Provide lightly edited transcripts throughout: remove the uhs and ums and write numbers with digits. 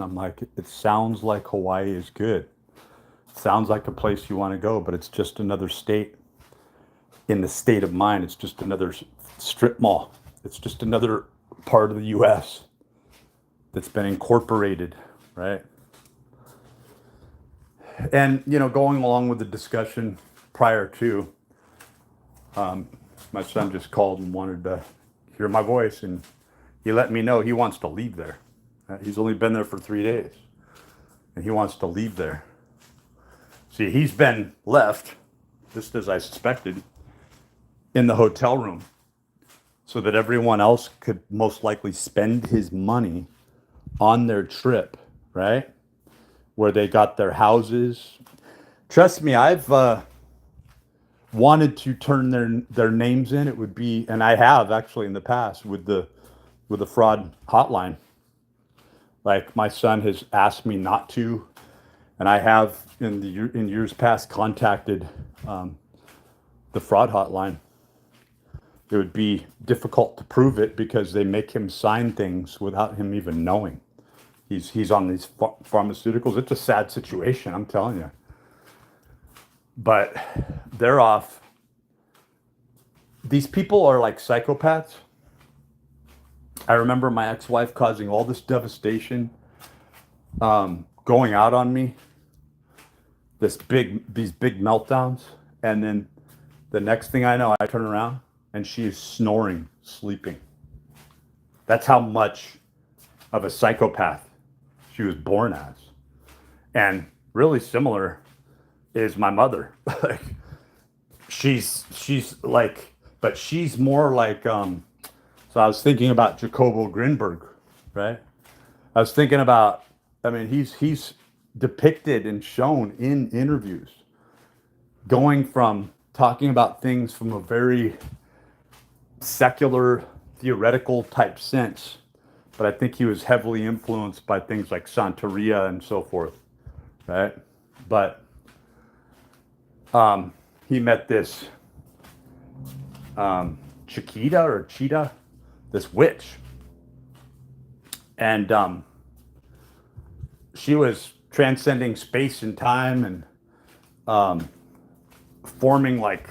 I'm like, it sounds like Hawaii is good. It sounds like a place you want to go, but it's just another state in the state of mind. It's just another strip mall. It's just another part of the U.S. that's been incorporated, right? And, going along with the discussion prior to, my son just called and wanted to hear my voice, and he let me know he wants to leave there. He's only been there for 3 days, and he wants to leave there. See, he's been left, just as I suspected, in the hotel room so that everyone else could most likely spend his money on their trip, right? Where they got their houses. Trust me, I've wanted to turn their names in. It would be, and I have actually in the past with the fraud hotline. Like my son has asked me not to, and I have in years past contacted the fraud hotline. It would be difficult to prove it because they make him sign things without him even knowing. He's on these pharmaceuticals. It's a sad situation, I'm telling you. But they're off. These people are like psychopaths. I remember my ex-wife causing all this devastation, going out on me, these big meltdowns, and then the next thing I know, I turn around and she is snoring, sleeping. That's how much of a psychopath she was born as. And really similar is my mother. Like she's like, but she's more like so I was thinking about Jacob Grinberg, right? I was thinking about, I mean, he's depicted and shown in interviews going from talking about things from a very secular, theoretical type sense, but I think he was heavily influenced by things like Santeria and so forth, right? But he met this Chiquita or Cheetah, this witch, and she was transcending space and time and forming like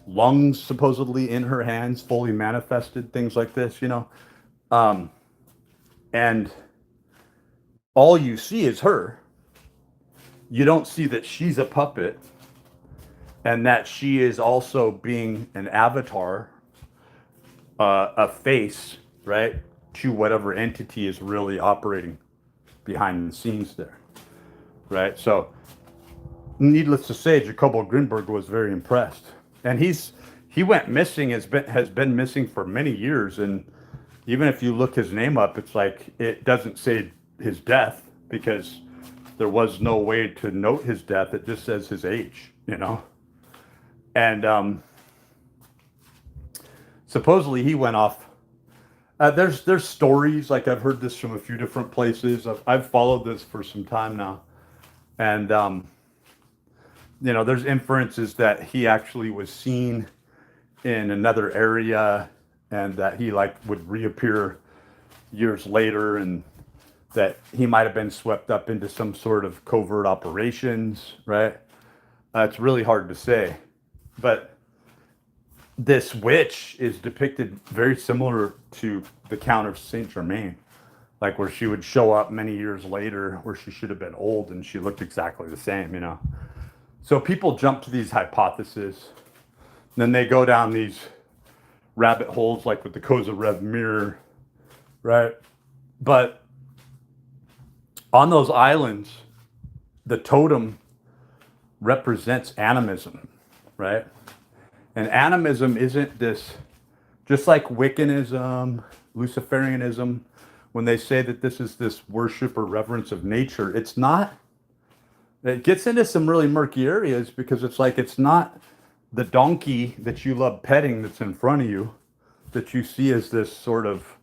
lungs supposedly in her hands, fully manifested, things like this, and all you see is her. You don't see that she's a puppet and that she is also being an avatar, a face, right, to whatever entity is really operating behind the scenes there, right? So, needless to say, Jacobo Grinberg was very impressed, and he went missing, has been missing for many years, and even if you look his name up, it's like it doesn't say his death because there was no way to note his death. It just says his age, and supposedly he went off. There's stories, like I've heard this from a few different places. I've followed this for some time now, and there's inferences that he actually was seen in another area, and that he like would reappear years later, and that he might have been swept up into some sort of covert operations, right? It's really hard to say, but this witch is depicted very similar to the Count of Saint Germain, like where she would show up many years later where she should have been old and she looked exactly the same. So people jump to these hypotheses, then they go down these rabbit holes like with the 𝕯𝖒𝖕𝖕𝖘, right? But on those islands, the totem represents animism, right? And animism isn't this, just like Wiccanism, Luciferianism, when they say that this is this worship or reverence of nature, it's not. It gets into some really murky areas because it's like it's not the donkey that you love petting that's in front of you that you see as this sort of,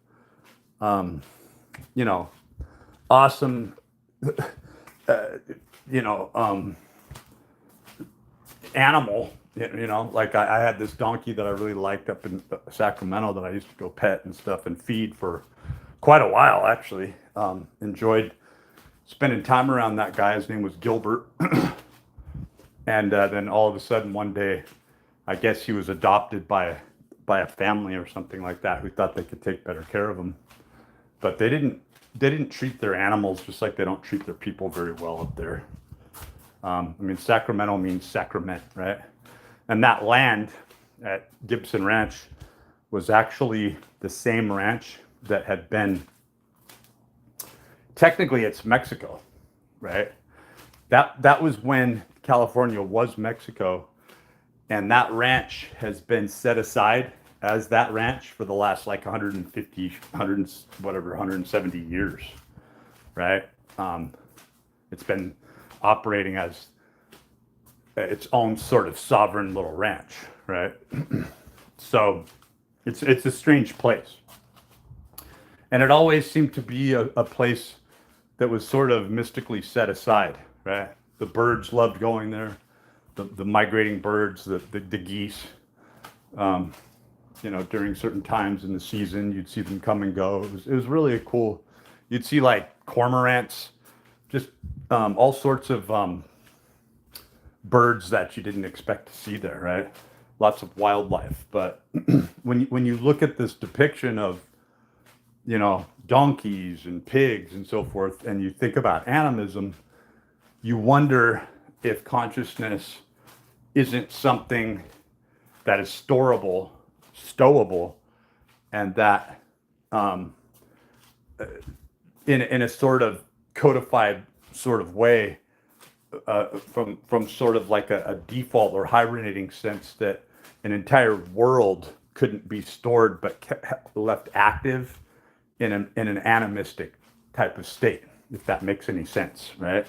awesome, animal. Like I had this donkey that I really liked up in Sacramento that I used to go pet and stuff and feed for quite a while, actually. Enjoyed spending time around that guy. His name was Gilbert. And then all of a sudden one day, I guess he was adopted by a family or something like that who thought they could take better care of him. But they didn't treat their animals just like they don't treat their people very well up there. I mean, Sacramento means sacrament, right? And that land at Gibson Ranch was actually the same ranch that had been, technically it's Mexico, right? That was when California was Mexico, and that ranch has been set aside as that ranch for the last like 170 years, right? It's been operating as its own sort of sovereign little ranch, right? So it's a strange place. And it always seemed to be a place that was sort of mystically set aside, right? The birds loved going there, the migrating birds, the geese. You know, during certain times in the season, you'd see them come and go. It was really a cool. You'd see like cormorants, just all sorts of birds that you didn't expect to see there, right? Lots of wildlife. But when you look at this depiction of, you know, donkeys and pigs and so forth, and you think about animism, you wonder if consciousness isn't something that is stowable, and that in a sort of codified sort of way, from sort of like a default or hibernating sense, that an entire world couldn't be stored but left active in an animistic type of state, if that makes any sense, right?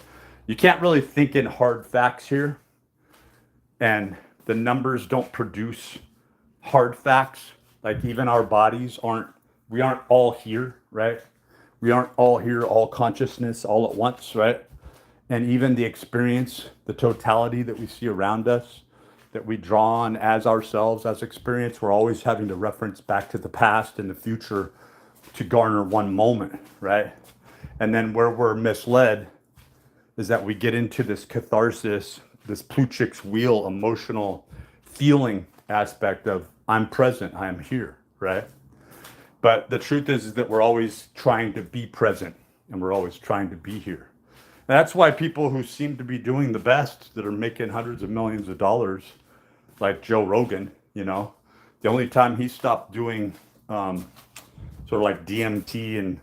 You can't really think in hard facts here, and the numbers don't produce hard facts. Like even our bodies we aren't all here, right? We aren't all here, all consciousness all at once, right? And even the experience, the totality that we see around us, that we draw on as ourselves, as experience, we're always having to reference back to the past and the future to garner one moment, right? And then where we're misled is that we get into this catharsis, this 𝕯𝖒𝖕𝖊𝖗 wheel, emotional feeling aspect of I'm present, I am here, right? But the truth is that we're always trying to be present, and we're always trying to be here. And that's why people who seem to be doing the best, that are making hundreds of millions of dollars, like Joe Rogan, you know, the only time he stopped doing sort of like DMT and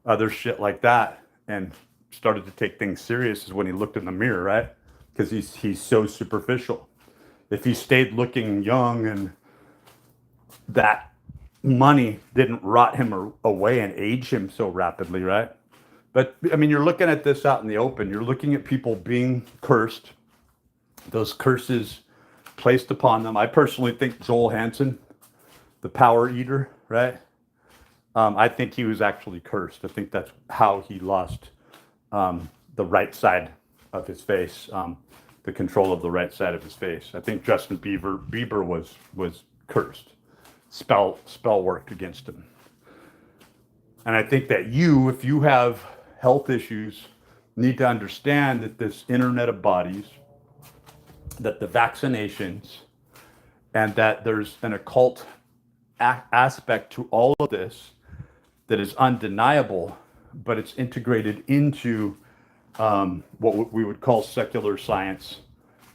other shit like that and started to take things serious is when he looked in the mirror, right? Because he's so superficial. If he stayed looking young and that money didn't rot him away and age him so rapidly, right? But I mean, you're looking at this out in the open. You're looking at people being cursed, those curses placed upon them. I personally think Joel Hansen, the power eater, right? I think he was actually cursed. I think that's how he lost the right side of his face, the control of the right side of his face. I think Justin Bieber was cursed. Spell worked against him. And I think that if you have health issues, need to understand that this internet of bodies, that the vaccinations, and that there's an occult aspect to all of this that is undeniable, but it's integrated into what we would call secular science,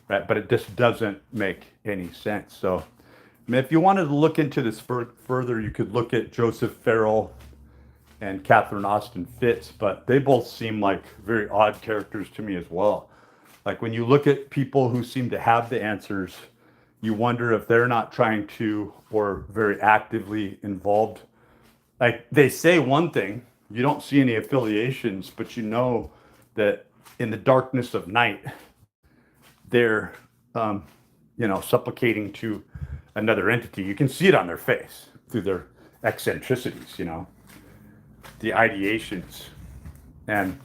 right? But it just doesn't make any sense. So, I mean, if you wanted to look into this further, you could look at Joseph Farrell and Catherine Austin Fitts, but they both seem like very odd characters to me as well. Like when you look at people who seem to have the answers, you wonder if they're not trying to, or very actively involved. Like they say one thing, you don't see any affiliations, but you know that in the darkness of night, they're, supplicating to another entity. You can see it on their face through their eccentricities, the ideations. And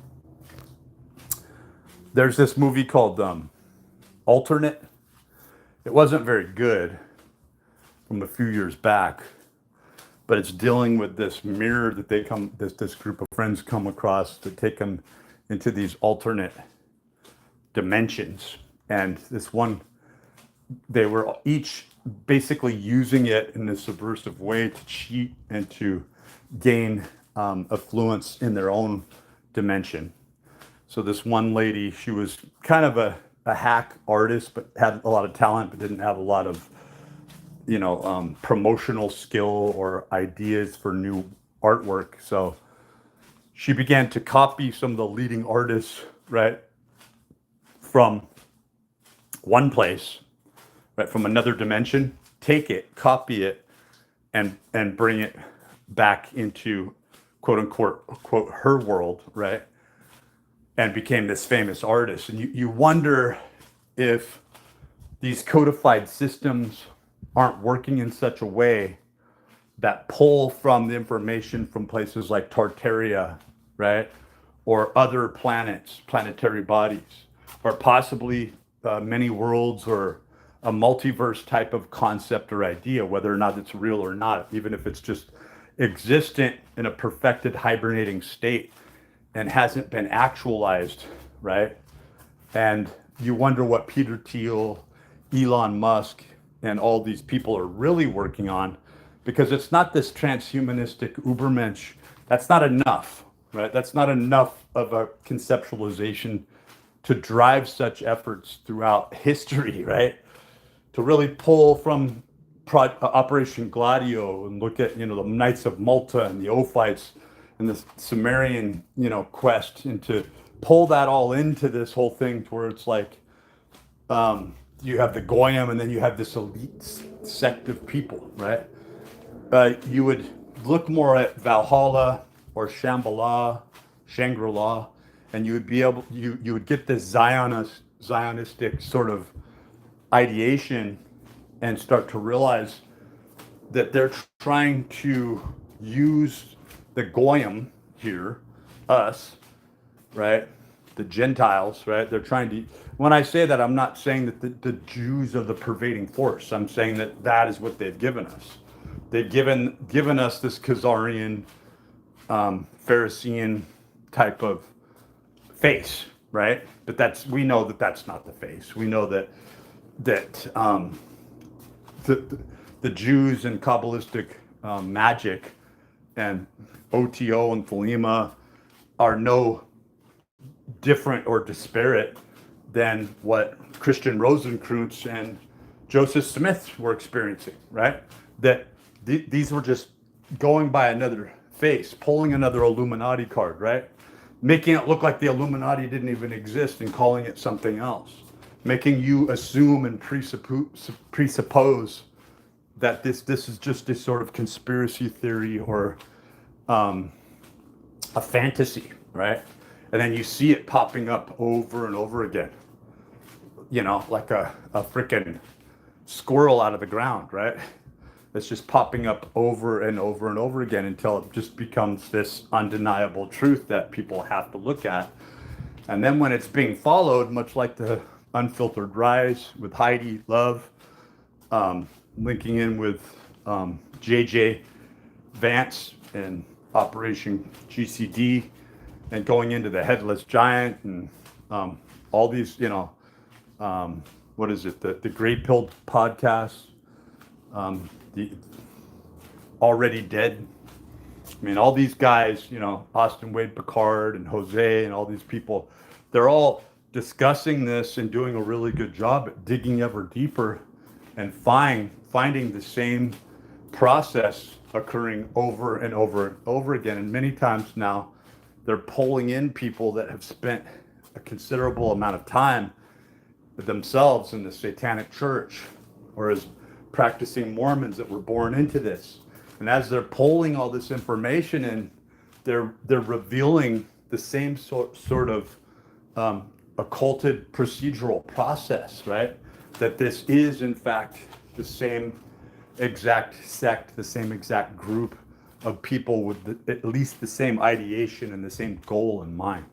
there's this movie called Alternate. It wasn't very good, from a few years back, but it's dealing with this mirror that this group of friends come across to take them into these alternate dimensions. And this one, they were each basically using it in a subversive way to cheat and to gain affluence in their own dimension. So this one lady, she was kind of a hack artist, but had a lot of talent, but didn't have a lot of, promotional skill or ideas for new artwork. So she began to copy some of the leading artists, right, from one place, right, from another dimension, take it, copy it, and bring it back into quote unquote quote her world, right, and became this famous artist. And you wonder if these codified systems aren't working in such a way that pull from the information from places like Tartaria, right, or other planets, planetary bodies, or possibly many worlds, or a multiverse type of concept or idea, whether or not it's real or not, even if it's just existent in a perfected hibernating state and hasn't been actualized, right? And you wonder what Peter Thiel, Elon Musk, and all these people are really working on, because it's not this transhumanistic Ubermensch. That's not enough, right? That's not enough of a conceptualization to drive such efforts throughout history, right? To really pull from Operation Gladio and look at, the Knights of Malta and the Ophites and the Sumerian, quest, and to pull that all into this whole thing to where it's like, you have the Goyim, and then you have this elite sect of people, right? You would look more at Valhalla or Shambhala, Shangri-La, and you would be able, you would get this Zionistic sort of ideation and start to realize that they're trying to use the Goyim here, us, right? The Gentiles, right? They're trying to, when I say that, I'm not saying that the Jews are the pervading force. I'm saying that is what they've given us. They've given us this Khazarian, Pharisee type of face, right? But we know that that's not the face. We know that the Jews and Kabbalistic magic and OTO and 𝕯𝖒𝖕𝖘 are no different or disparate than what Christian Rosenkreutz and Joseph Smith were experiencing, right? That these were just going by another face, pulling another Illuminati card, right? Making it look like the Illuminati didn't even exist and calling it something else. Making you assume and presuppose that this is just this sort of conspiracy theory or a fantasy, right? And then you see it popping up over and over again, like a freaking squirrel out of the ground, right? It's just popping up over and over and over again until it just becomes this undeniable truth that people have to look at. And then when it's being followed, much like the Unfiltered Rise with Heidi Love, linking in with JJ Vance and Operation GCD, and going into the Headless Giant and all these, what is it, the Great Pill podcast, the Already Dead. I mean, all these guys, Austin Wade Picard and Jose and all these people, they're all discussing this and doing a really good job at digging ever deeper and finding the same process occurring over and over and over again. And many times now, they're pulling in people that have spent a considerable amount of time themselves in the Satanic Church, or as practicing Mormons that were born into this. And as they're pulling all this information in, they're revealing the same sort of occulted procedural process, right? That this is in fact the same exact sect, the same exact group of people with at least the same ideation and the same goal in mind.